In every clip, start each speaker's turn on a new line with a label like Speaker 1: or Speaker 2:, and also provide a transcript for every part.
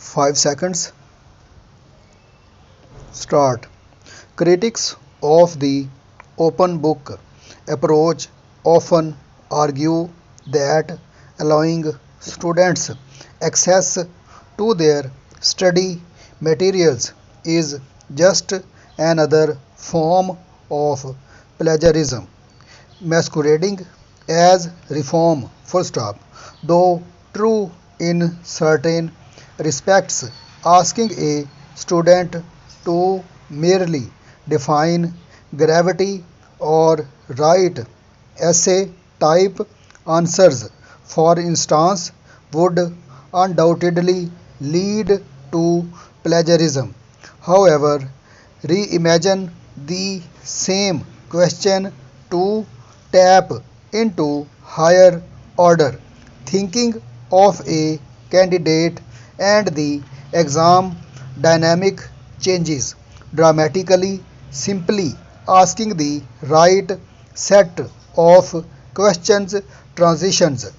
Speaker 1: 5 seconds. Start. Critics of the open book approach often argue that allowing students access to their study materials is just another form of plagiarism masquerading as reform. Full stop. Though true in certain respects, asking a student to merely define gravity or write essay type answers, for instance, would undoubtedly lead to plagiarism. However, reimagine the same question to tap into higher order thinking of a candidate and the exam dynamic changes dramatically. Simply asking the right set of questions transitions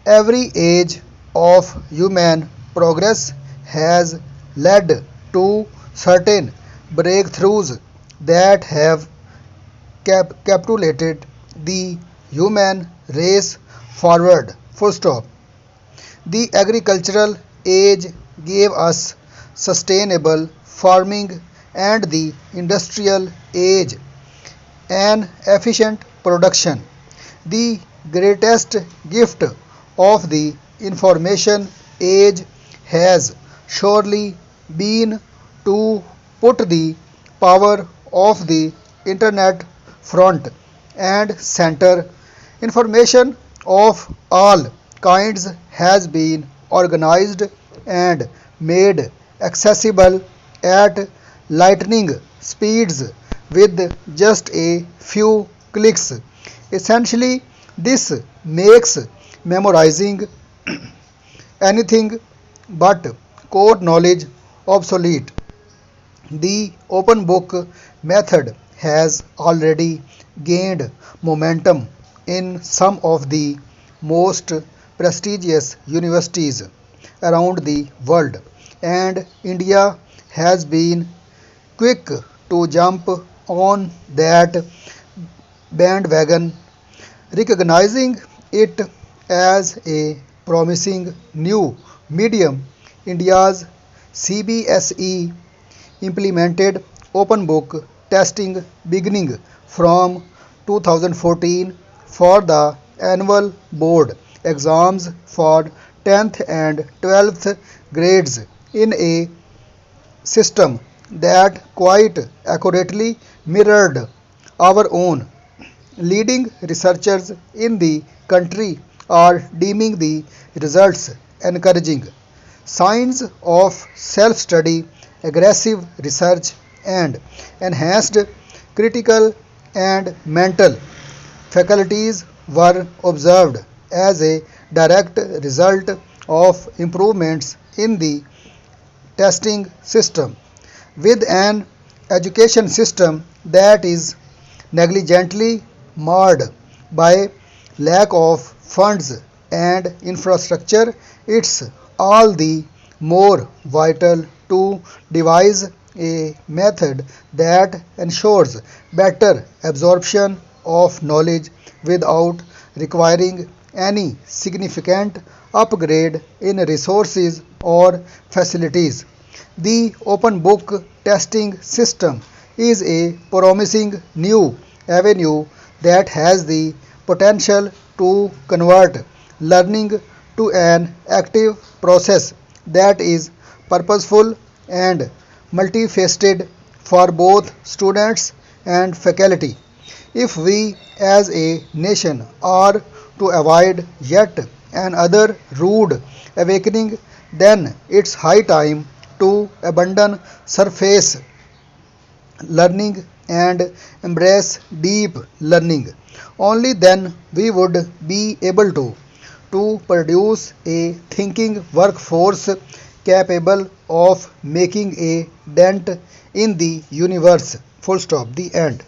Speaker 1: every age of human progress has led to certain breakthroughs that have capitulated the human race forward. Full stop. The agricultural age gave us sustainable farming and the industrial age an efficient production. The greatest gift of the information age has surely been to put the power of the internet front and center. Information of all kinds has been organized and made accessible at lightning speeds with just a few clicks. Essentially, this makes memorizing anything but core knowledge obsolete. The open book method has already gained momentum in some of the most prestigious universities around the world, and India has been quick to jump on that bandwagon, recognizing it as a promising new medium. India's CBSE implemented open book testing beginning from 2014 for the annual board exams for 10th and 12th grades in a system that quite accurately mirrored our own. Leading researchers in the country are deeming the results encouraging. Signs of self study, aggressive research, and enhanced critical and mental faculties were observed as a direct result of improvements in the testing system. With an education system that is negligently marred by lack of funds and infrastructure, it's all the more vital to devise a method that ensures better absorption of knowledge without requiring any significant upgrade in resources or facilities. The open book testing system is a promising new avenue that has the potential to convert learning to an active process that is purposeful and multifaceted for both students and faculty. If we as a nation are to avoid yet another rude awakening, then it's high time to abandon surface learning and embrace deep learning. Only then we would be able to produce a thinking workforce capable of making a dent in the universe. Full stop. The end.